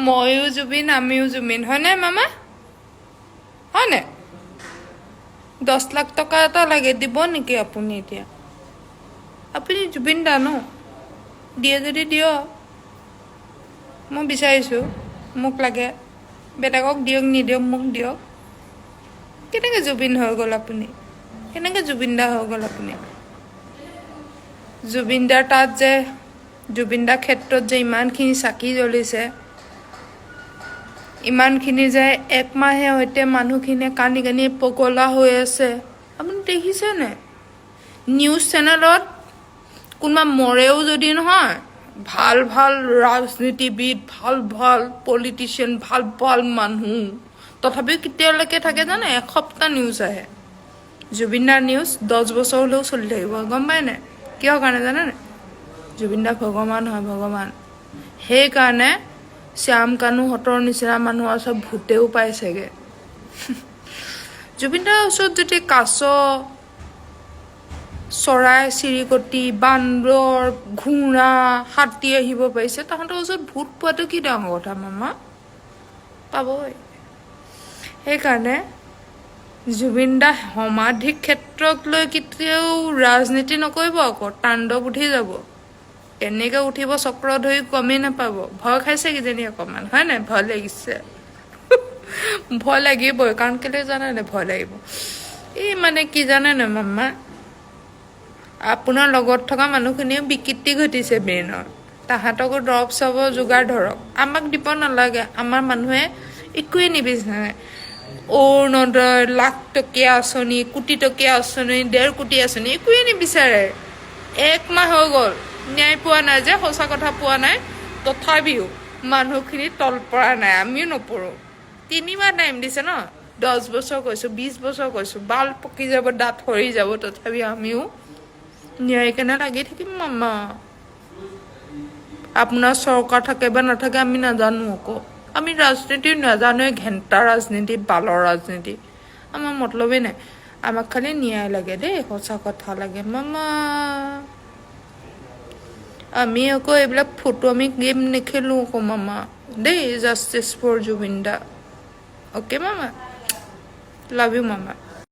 ময়ো জুবিন আমিও জুবিন হয়নে মামা হয়নে 10 লাখ টকা এটা লাগে দিব নেকি আপুনি এতিয়া আপুনি জুবিন দা ন দিয়ে যদি দিয় মই বিচাৰিছো মোক লাগে বেটাকক দিয়ক নিদিয়ক মোক দিয়ক কেনেকৈ জুবিন হৈ গ'ল আপুনি কেনেকৈ জুবিন দা হৈ গ'ল আপুনি জুবিন দাৰ তাত যে জুবিন দাৰ ক্ষেত্ৰত যে ইমানখিনি চাকি জ্বলিছে ইমানখিনি যে এক মাহে হইতে মানুহখিনিয়ে কানি কানি পগলা হৈ আছে আপুনি দেখিছে নে নিউজ চেনেলত কোনবা মৰেও যদি নহয় ভাল ভাল ৰাজনীতিবিদ ভাল ভাল পলিটিচিয়ান ভাল ভাল মানুহ তথাপিও কেতিয়ালৈকে থাকে জানে এসপ্তাহ নিউজ আহে জুবিনদাৰ নিউজ 10 বছৰ হলেও চলি থাকিব গম পায় নে কিয় কাৰণে জানে নে জুবিনদা ভগৱান হয় ভগৱান সেই কাৰণে শ্যাম কানু হতৰ নিচিনা মানুহ সব ভূতেও পাইছেগে জুবিনদাৰ ওচৰত যদি কাছ চৰাই চিৰিকটি বান্দৰ ঘোঁৰা হাতী আহিব পাৰিছে তাহাঁতৰ ওচৰত ভূত পোৱাটো কি ডাঙৰ কথা মামা পাবই সেইকাৰণে জুবিনদা সমাধি ক্ষেত্ৰক লৈ কেতিয়াও ৰাজনীতি নকৰিব আকৌ তাণ্ডৱ উঠি যাব এনেকৈ উঠিব চক্ৰ ধৰি গমেই নাপাব ভয় খাইছে কিজানি অকণমান হয় নাই ভয় লাগিছে ভয় লাগিবই কাৰণ কেলৈ জানে নে ভয় লাগিব এই মানে কি জানে নে মামা আপোনাৰ লগত থকা মানুহখিনিও বিকৃতি ঘটিছে ব্ৰেইনৰ তাহাঁতকো দৰৱ চব যোগাৰ ধৰক আমাক দিব নালাগে আমাৰ মানুহে একোৱে নিবিচাৰে অৰুণোদয় লাখ টকীয়া আঁচনি কোটি টকীয়া আঁচনি 1.5 কোটি আঁচনি একোৱে নিবিচাৰে এক মাহ হৈ গ'ল ন্যায় পোৱা নাই যে সঁচা কথা পোৱা নাই তথাপিও মানুহখিনি তল পৰা নাই আমিও নপৰোঁ 3 মাহ টাইম দিছে ন 10 বছৰ কৈছোঁ 20 বছৰ কৈছোঁ বাল পকি যাব দাঁত সৰি যাব তথাপিও আমিও ন্যায় কেনে লাগি থাকিম মামা আপোনাৰ চৰকাৰ থাকে বা নাথাকে আমি নাজানো আকৌ আমি ৰাজনীতি নাজানোৱে ঘেণ্টা ৰাজনীতি বালৰ ৰাজনীতি আমাৰ মতলবেই নাই আমাক খালি ন্যায় লাগে দেই সঁচা কথা লাগে মামা আমি আকৌ এইবিলাক ফটো আমি গেম নেখেলোঁ আকৌ মামা দেই justice for Zubeen da okay মামা লাভ ইউ মামা